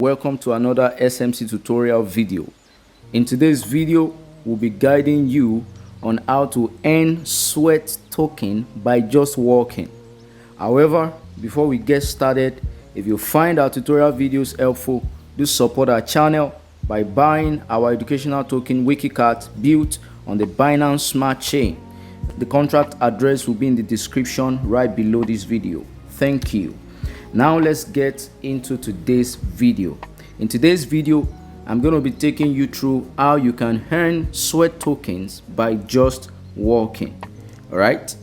Welcome to another SMC tutorial video. In today's video, we'll be guiding you on how to earn sweat token by just walking. However, before we get started, if you find our tutorial videos helpful, do support our channel by buying our educational token WikiCat built on the Binance Smart Chain. The contract address will be in the description right below this video. Thank you. Now let's get into today's video. In today's video, I'm going to be taking you through how you can earn sweat tokens by just walking. All right.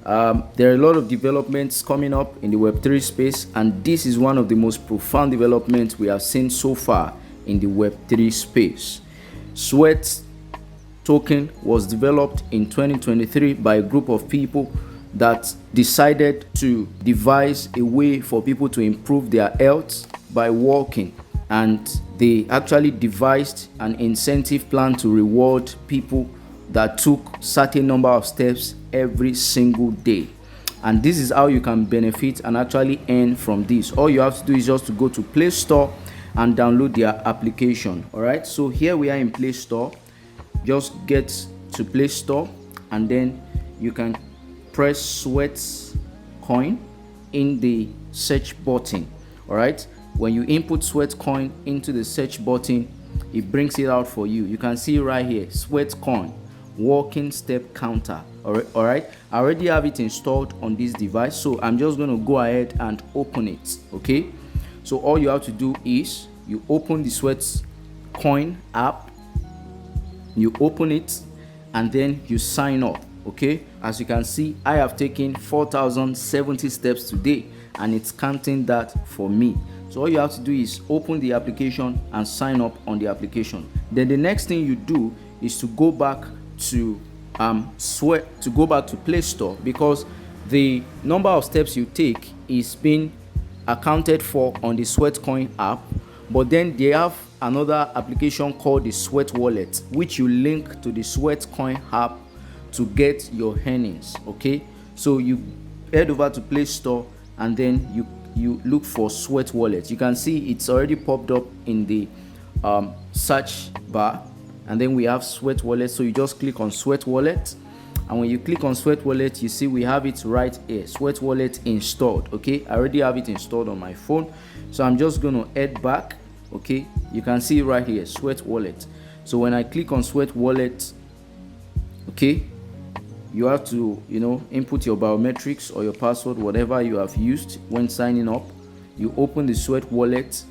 There are a lot of developments coming up in the Web3 space, and this is one of the most profound developments we have seen so far in the Web3 space. Sweat token was developed in 2023 by a group of people that decided to devise a way for people to improve their health by walking, and they actually devised an incentive plan to reward people that took certain number of steps every single day. And this is how you can benefit and actually earn from this. All you have to do is just to go to Play Store and download their application. All right, so here we are in Play Store. Just get to Play Store and then you can press Sweatcoin in the search button. All right, when you input Sweatcoin into the search button, it brings it out for you. You can see right here, Sweatcoin walking step counter. All right, I already have it installed on this device, so I'm just going to go ahead and open it. Okay, so all you have to do is you open the Sweatcoin app, you open it, and then you sign up. Okay, as you can see, I have taken 4,070 steps today, and it's counting that for me. So all you have to do is open the application and sign up on the application. Then the next thing you do is to go back to Play Store, because the number of steps you take is being accounted for on the Sweatcoin app. But then they have another application called the Sweat Wallet, which you link to the Sweatcoin app to get your earnings. Okay, so you head over to Play Store and then you look for Sweat Wallet. You can see it's already popped up in the search bar, and then we have Sweat Wallet. So you just click on Sweat Wallet, and when you click on Sweat Wallet, you see we have it right here, Sweat Wallet installed. Okay, I already have it installed on my phone, so I'm just going to head back. Okay, you can see right here, Sweat Wallet. So when I click on Sweat Wallet, okay, you have to input your biometrics or your password, whatever you have used when signing up. You open the Sweat Wallet,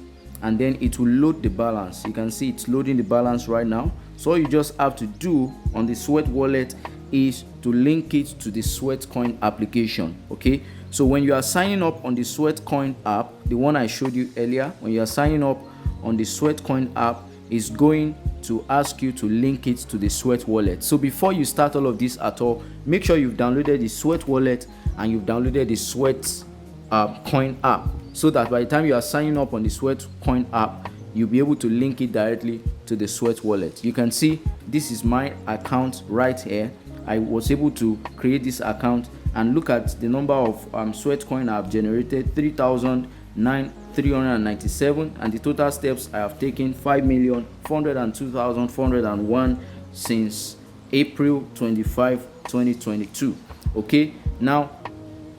and then it will load the balance. You can see it's loading the balance right now. So all you just have to do on the Sweat Wallet is to link it to the Sweatcoin application. Okay, so when you are signing up on the Sweatcoin app, the one I showed you earlier, when you are signing up on the Sweatcoin app, is going to ask you to link it to the Sweat Wallet. So before you start all of this at all, make sure you've downloaded the Sweat Wallet and you've downloaded the Sweatcoin app, so that by the time you are signing up on the Sweatcoin app, you'll be able to link it directly to the Sweat Wallet. You can see this is my account right here. I was able to create this account, and look at the number of Sweatcoin I have generated, 3,397, and the total steps I have taken 5,402,401 since April 25, 2022. Okay, now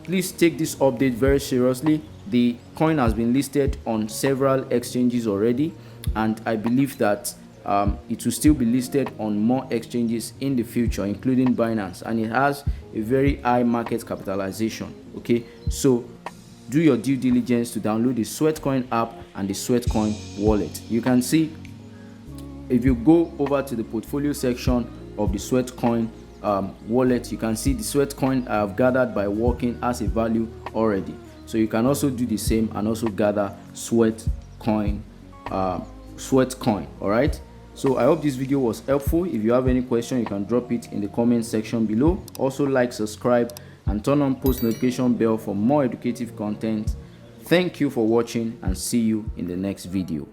please take this update very seriously. The coin has been listed on several exchanges already, and I believe that it will still be listed on more exchanges in the future, including Binance, and it has a very high market capitalization. Okay, so do your due diligence to download the Sweatcoin app and the Sweatcoin wallet. You can see, if you go over to the portfolio section of the Sweatcoin wallet, you can see the Sweatcoin I have gathered by walking has a value already. So you can also do the same and also gather Sweatcoin. All right, so I hope this video was helpful. If you have any question, you can drop it in the comment section below. Also like, subscribe, and turn on post notification bell for more educative content. Thank you for watching, and see you in the next video.